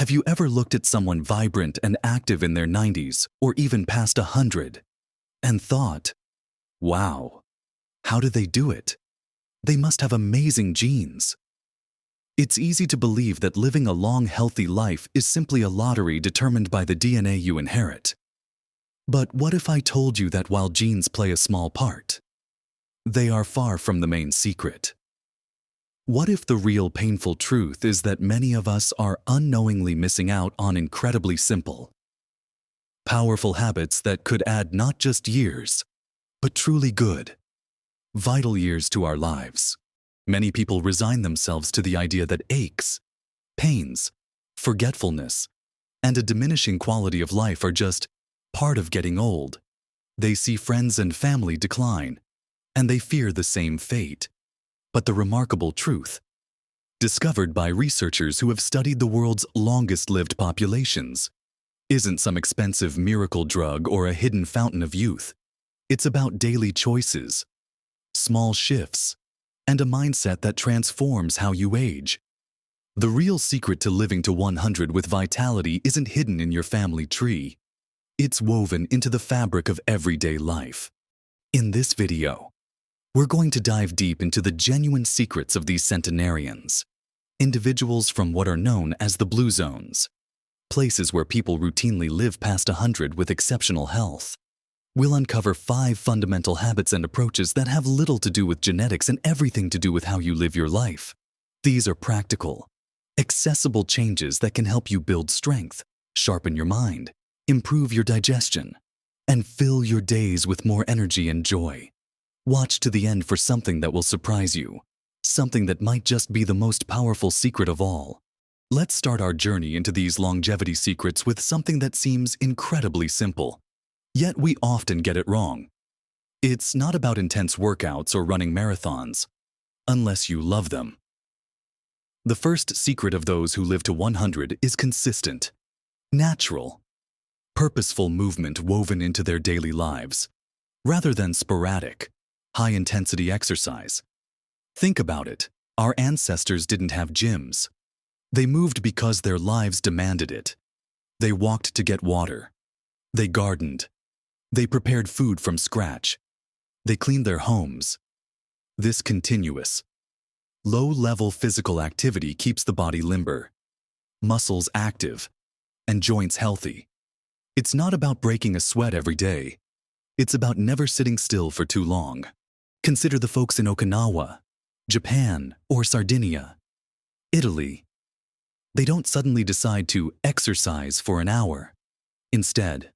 Have you ever looked at someone vibrant and active in their 90s or even past 100 and thought, wow, how do they do it? They must have amazing genes. It's easy to believe that living a long, healthy life is simply a lottery determined by the DNA you inherit. But what if I told you that while genes play a small part, they are far from the main secret? What if the real painful truth is that many of us are unknowingly missing out on incredibly simple, powerful habits that could add not just years, but truly good, vital years to our lives? Many people resign themselves to the idea that aches, pains, forgetfulness, and a diminishing quality of life are just part of getting old. They see friends and family decline, and they fear the same fate. But the remarkable truth, discovered by researchers who have studied the world's longest-lived populations, isn't some expensive miracle drug or a hidden fountain of youth. It's about daily choices, small shifts, and a mindset that transforms how you age. The real secret to living to 100 with vitality isn't hidden in your family tree. It's woven into the fabric of everyday life. In this video, we're going to dive deep into the genuine secrets of these centenarians, individuals from what are known as the blue zones, places where people routinely live past 100 with exceptional health. We'll uncover 5 fundamental habits and approaches that have little to do with genetics and everything to do with how you live your life. These are practical, accessible changes that can help you build strength, sharpen your mind, improve your digestion, and fill your days with more energy and joy. Watch to the end for something that will surprise you, something that might just be the most powerful secret of all. Let's start our journey into these longevity secrets with something that seems incredibly simple. Yet we often get it wrong. It's not about intense workouts or running marathons, unless you love them. The first secret of those who live to 100 is consistent, natural, purposeful movement woven into their daily lives, rather than sporadic, high-intensity exercise. Think about it. Our ancestors didn't have gyms. They moved because their lives demanded it. They walked to get water. They gardened. They prepared food from scratch. They cleaned their homes. This continuous, low-level physical activity keeps the body limber, muscles active, and joints healthy. It's not about breaking a sweat every day. It's about never sitting still for too long. Consider the folks in Okinawa, Japan, or Sardinia, Italy. They don't suddenly decide to exercise for an hour. Instead,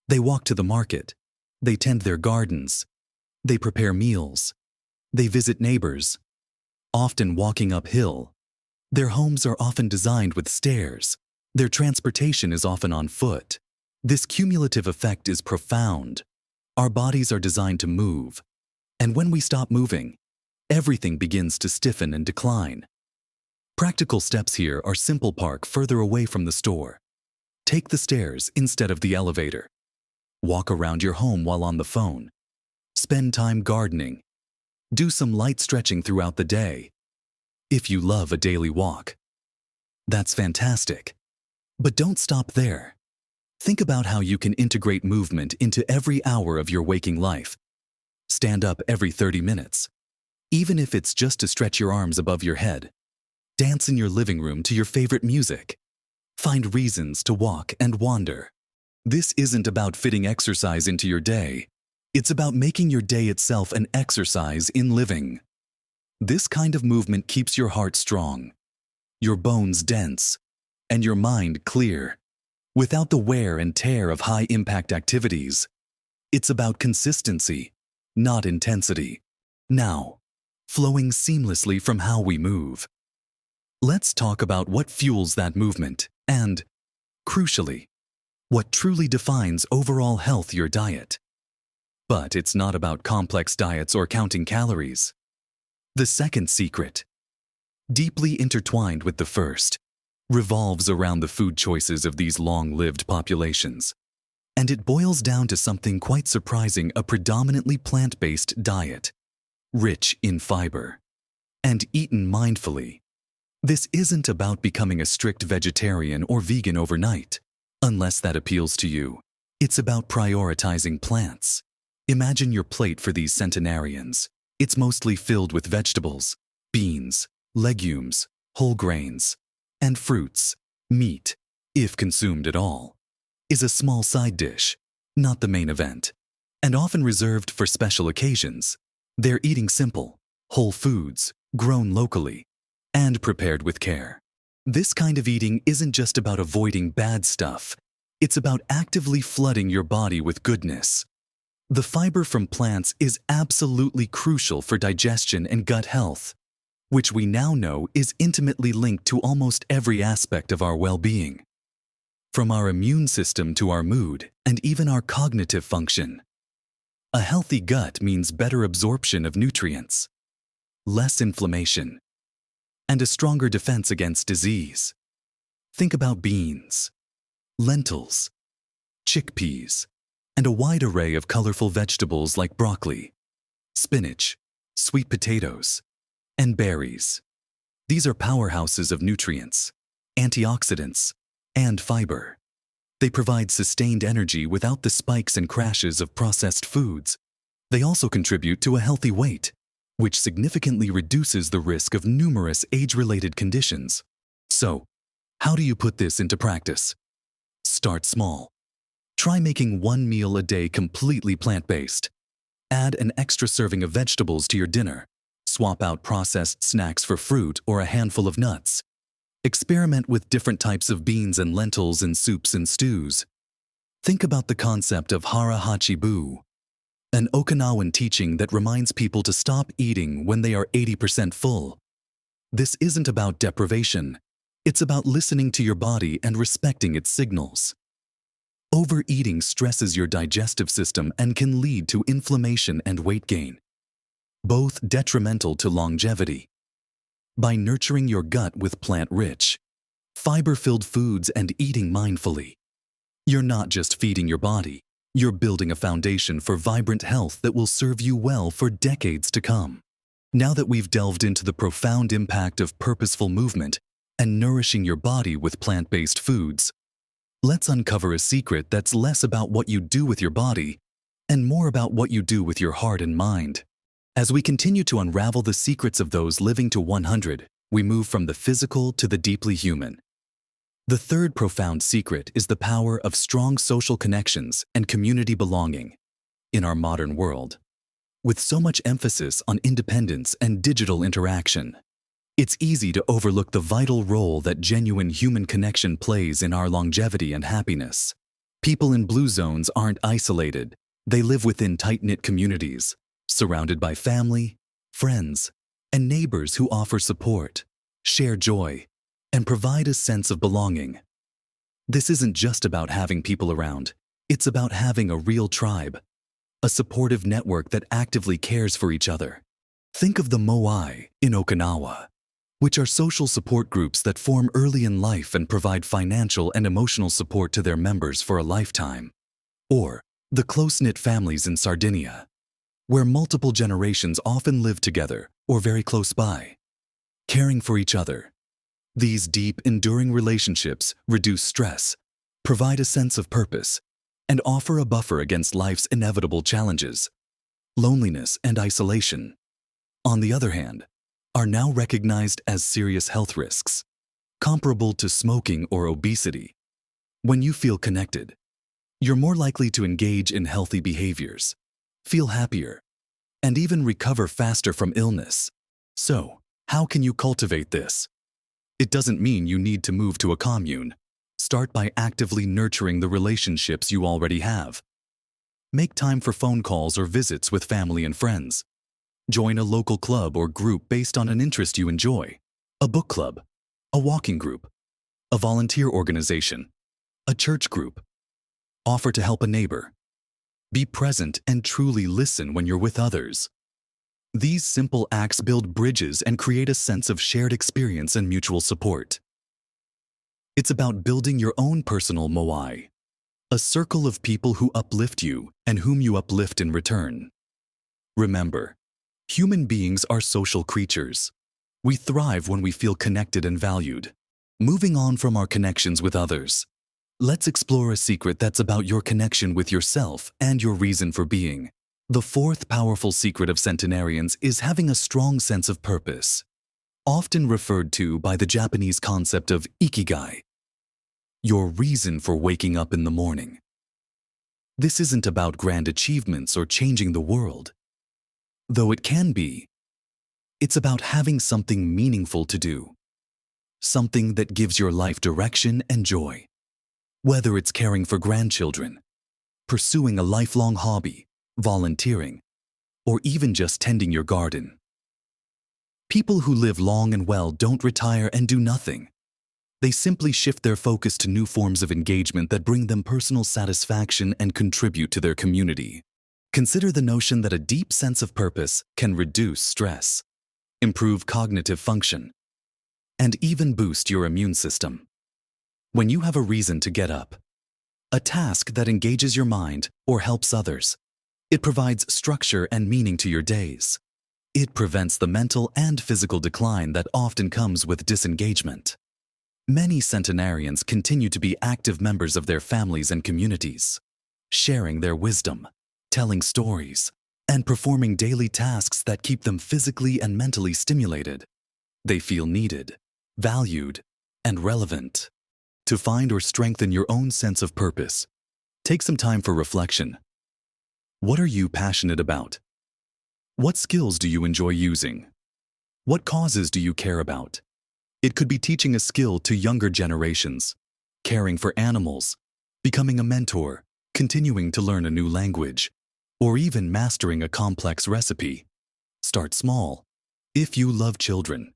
they walk to the market, they tend their gardens, they prepare meals, they visit neighbors, often walking uphill. Their homes are often designed with stairs. Their transportation is often on foot. This cumulative effect is profound. Our bodies are designed to move, and when we stop moving, everything begins to stiffen and decline. Practical steps here are simple: park further away from the store. Take the stairs instead of the elevator. Walk around your home while on the phone. Spend time gardening. Do some light stretching throughout the day. If you love a daily walk, that's fantastic. But don't stop there. Think about how you can integrate movement into every hour of your waking life. Stand up every 30 minutes, even if it's just to stretch your arms above your head. Dance in your living room to your favorite music. Find reasons to walk and wander. This isn't about fitting exercise into your day. It's about making your day itself an exercise in living. This kind of movement keeps your heart strong, your bones dense, and your mind clear, without the wear and tear of high-impact activities. It's about consistency, not intensity. Now, flowing seamlessly from how we move. Let's talk about what fuels that movement and, crucially, what truly defines overall health: your diet. But it's not about complex diets or counting calories. The second secret, deeply intertwined with the first, revolves around the food choices of these long-lived populations. And it boils down to something quite surprising: a predominantly plant-based diet, rich in fiber, and eaten mindfully. This isn't about becoming a strict vegetarian or vegan overnight, unless that appeals to you. It's about prioritizing plants. Imagine your plate for these centenarians. It's mostly filled with vegetables, beans, legumes, whole grains, and fruits. Meat, if consumed at all, is a small side dish, not the main event, and often reserved for special occasions. They're eating simple, whole foods, grown locally, and prepared with care. This kind of eating isn't just about avoiding bad stuff. It's about actively flooding your body with goodness. The fiber from plants is absolutely crucial for digestion and gut health, which we now know is intimately linked to almost every aspect of our well-being. From our immune system to our mood and even our cognitive function. A healthy gut means better absorption of nutrients, less inflammation, and a stronger defense against disease. Think about beans, lentils, chickpeas, and a wide array of colorful vegetables like broccoli, spinach, sweet potatoes, and berries. These are powerhouses of nutrients, antioxidants, and fiber. They provide sustained energy without the spikes and crashes of processed foods. They also contribute to a healthy weight, which significantly reduces the risk of numerous age-related conditions. So, how do you put this into practice? Start small. Try making one meal a day completely plant-based. Add an extra serving of vegetables to your dinner. Swap out processed snacks for fruit or a handful of nuts. Experiment with different types of beans and lentils in soups and stews. Think about the concept of hara hachibu, an Okinawan teaching that reminds people to stop eating when they are 80% full. This isn't about deprivation. It's about listening to your body and respecting its signals. Overeating stresses your digestive system and can lead to inflammation and weight gain, both detrimental to longevity. By nurturing your gut with plant-rich, fiber-filled foods and eating mindfully, you're not just feeding your body, you're building a foundation for vibrant health that will serve you well for decades to come. Now that we've delved into the profound impact of purposeful movement and nourishing your body with plant-based foods, let's uncover a secret that's less about what you do with your body and more about what you do with your heart and mind. As we continue to unravel the secrets of those living to 100, we move from the physical to the deeply human. The third profound secret is the power of strong social connections and community belonging in our modern world. With so much emphasis on independence and digital interaction, it's easy to overlook the vital role that genuine human connection plays in our longevity and happiness. People in blue zones aren't isolated. They live within tight-knit communities, surrounded by family, friends, and neighbors who offer support, share joy, and provide a sense of belonging. This isn't just about having people around. It's about having a real tribe, a supportive network that actively cares for each other. Think of the moai in Okinawa, which are social support groups that form early in life and provide financial and emotional support to their members for a lifetime. Or the close-knit families in Sardinia, where multiple generations often live together or very close by, caring for each other. These deep, enduring relationships reduce stress, provide a sense of purpose, and offer a buffer against life's inevitable challenges. Loneliness and isolation, on the other hand, are now recognized as serious health risks, comparable to smoking or obesity. When you feel connected, you're more likely to engage in healthy behaviors, feel happier, and even recover faster from illness. So, how can you cultivate this? It doesn't mean you need to move to a commune. Start by actively nurturing the relationships you already have. Make time for phone calls or visits with family and friends. Join a local club or group based on an interest you enjoy. A book club, a walking group, a volunteer organization, a church group. Offer to help a neighbor. Be present and truly listen when you're with others. These simple acts build bridges and create a sense of shared experience and mutual support. It's about building your own personal moai, a circle of people who uplift you and whom you uplift in return. Remember, human beings are social creatures. We thrive when we feel connected and valued. Moving on from our connections with others, let's explore a secret that's about your connection with yourself and your reason for being. The fourth powerful secret of centenarians is having a strong sense of purpose, often referred to by the Japanese concept of ikigai, your reason for waking up in the morning. This isn't about grand achievements or changing the world, though it can be. It's about having something meaningful to do, something that gives your life direction and joy. Whether it's caring for grandchildren, pursuing a lifelong hobby, volunteering, or even just tending your garden. People who live long and well don't retire and do nothing. They simply shift their focus to new forms of engagement that bring them personal satisfaction and contribute to their community. Consider the notion that a deep sense of purpose can reduce stress, improve cognitive function, and even boost your immune system. When you have a reason to get up, a task that engages your mind or helps others, it provides structure and meaning to your days. It prevents the mental and physical decline that often comes with disengagement. Many centenarians continue to be active members of their families and communities, sharing their wisdom, telling stories, and performing daily tasks that keep them physically and mentally stimulated. They feel needed, valued, and relevant. To find or strengthen your own sense of purpose, take some time for reflection. What are you passionate about? What skills do you enjoy using? What causes do you care about? It could be teaching a skill to younger generations, caring for animals, becoming a mentor, continuing to learn a new language, or even mastering a complex recipe. Start small. If you love children,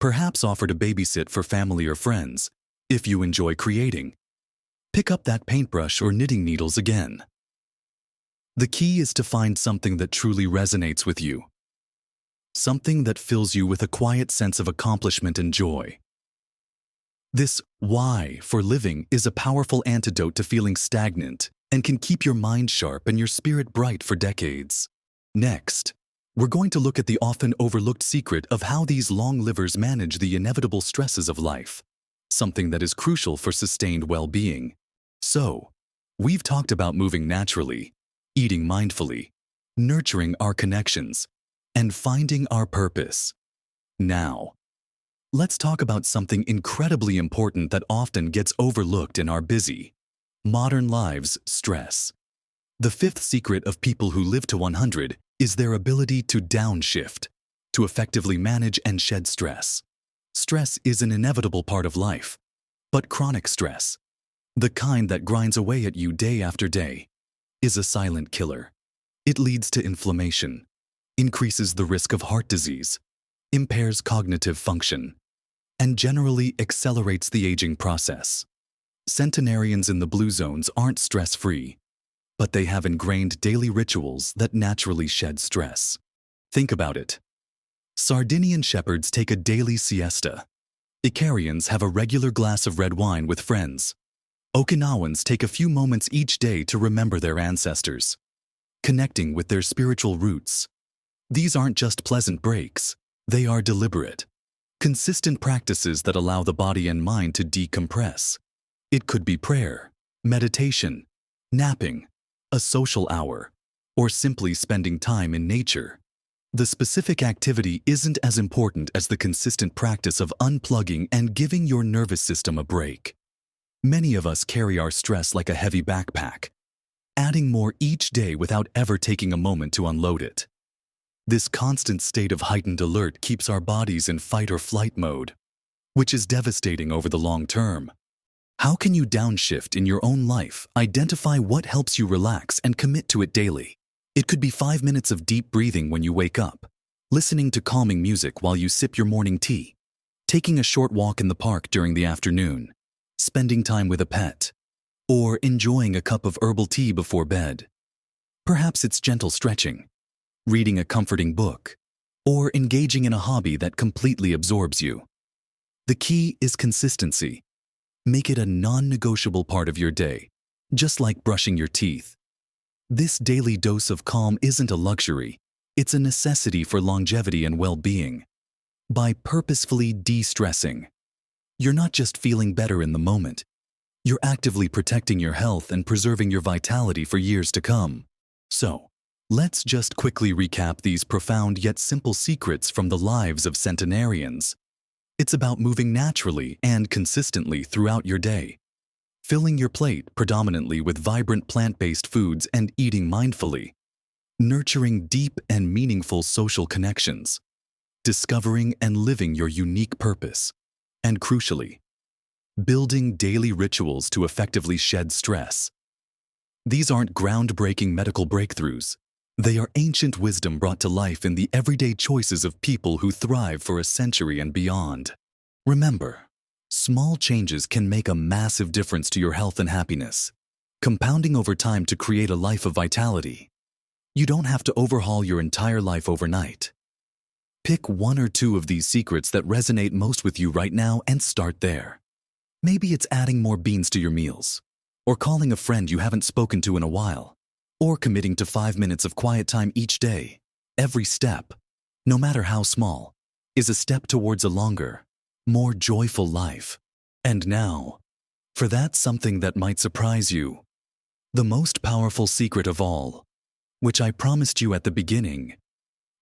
perhaps offer to babysit for family or friends. If you enjoy creating, pick up that paintbrush or knitting needles again. The key is to find something that truly resonates with you, something that fills you with a quiet sense of accomplishment and joy. This why for living is a powerful antidote to feeling stagnant and can keep your mind sharp and your spirit bright for decades. Next, we're going to look at the often overlooked secret of how these long livers manage the inevitable stresses of life, something that is crucial for sustained well-being. So, we've talked about moving naturally, eating mindfully, nurturing our connections, and finding our purpose. Now, let's talk about something incredibly important that often gets overlooked in our busy, modern lives: stress. The fifth secret of people who live to 100 is their ability to downshift, to effectively manage and shed stress. Stress is an inevitable part of life, but chronic stress, the kind that grinds away at you day after day, is a silent killer. It leads to inflammation, increases the risk of heart disease, impairs cognitive function, and generally accelerates the aging process. Centenarians in the blue zones aren't stress-free, but they have ingrained daily rituals that naturally shed stress. Think about it. Sardinian shepherds take a daily siesta. Icarians have a regular glass of red wine with friends. Okinawans take a few moments each day to remember their ancestors, connecting with their spiritual roots. These aren't just pleasant breaks, they are deliberate, consistent practices that allow the body and mind to decompress. It could be prayer, meditation, napping, a social hour, or simply spending time in nature. The specific activity isn't as important as the consistent practice of unplugging and giving your nervous system a break. Many of us carry our stress like a heavy backpack, adding more each day without ever taking a moment to unload it. This constant state of heightened alert keeps our bodies in fight or flight mode, which is devastating over the long term. How can you downshift in your own life? Identify what helps you relax and commit to it daily. It could be 5 minutes of deep breathing when you wake up, listening to calming music while you sip your morning tea, taking a short walk in the park during the afternoon, spending time with a pet, or enjoying a cup of herbal tea before bed. Perhaps it's gentle stretching, reading a comforting book, or engaging in a hobby that completely absorbs you. The key is consistency. Make it a non-negotiable part of your day, just like brushing your teeth. This daily dose of calm isn't a luxury, it's a necessity for longevity and well-being. By purposefully de-stressing, you're not just feeling better in the moment, you're actively protecting your health and preserving your vitality for years to come. So, let's just quickly recap these profound yet simple secrets from the lives of centenarians. It's about moving naturally and consistently throughout your day, filling your plate predominantly with vibrant plant-based foods and eating mindfully, nurturing deep and meaningful social connections, discovering and living your unique purpose, and crucially, building daily rituals to effectively shed stress. These aren't groundbreaking medical breakthroughs. They are ancient wisdom brought to life in the everyday choices of people who thrive for a century and beyond. Remember, small changes can make a massive difference to your health and happiness, compounding over time to create a life of vitality. You don't have to overhaul your entire life overnight. Pick one or two of these secrets that resonate most with you right now and start there. Maybe it's adding more beans to your meals, or calling a friend you haven't spoken to in a while, or committing to 5 minutes of quiet time each day. Every step, no matter how small, is a step towards a longer, more joyful life. And now, for that something that might surprise you, the most powerful secret of all, which I promised you at the beginning.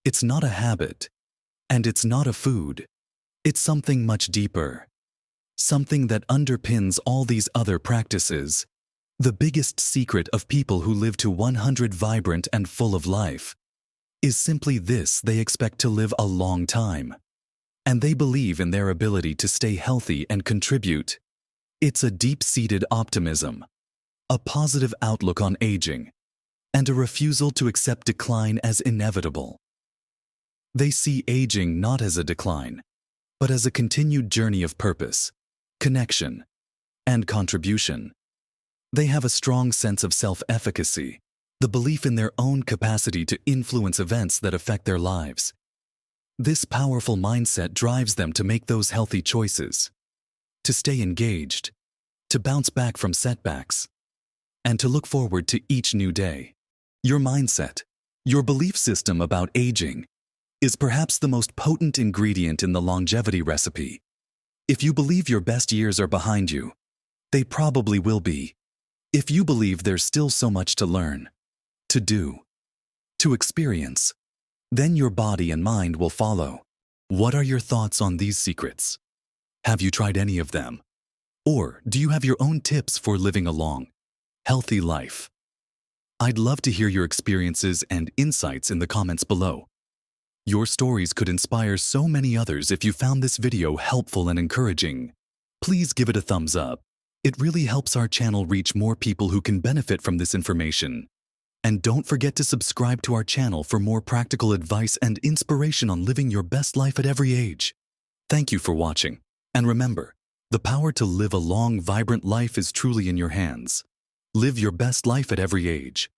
It's not a habit, and it's not a food. It's something much deeper, something that underpins all these other practices. The biggest secret of people who live to 100 vibrant and full of life is simply this: they expect to live a long time, and they believe in their ability to stay healthy and contribute. It's a deep-seated optimism, a positive outlook on aging, and a refusal to accept decline as inevitable. They see aging not as a decline, but as a continued journey of purpose, connection, and contribution. They have a strong sense of self-efficacy, the belief in their own capacity to influence events that affect their lives. This powerful mindset drives them to make those healthy choices, to stay engaged, to bounce back from setbacks, and to look forward to each new day. Your mindset, your belief system about aging, is perhaps the most potent ingredient in the longevity recipe. If you believe your best years are behind you, they probably will be. If you believe there's still so much to learn, to do, to experience, then your body and mind will follow. What are your thoughts on these secrets? Have you tried any of them? Or do you have your own tips for living a long, healthy life? I'd love to hear your experiences and insights in the comments below. Your stories could inspire so many others if you found this video helpful and encouraging. Please give it a thumbs up. It really helps our channel reach more people who can benefit from this information. And don't forget to subscribe to our channel for more practical advice and inspiration on living your best life at every age. Thank you for watching. And remember, the power to live a long, vibrant life is truly in your hands. Live your best life at every age.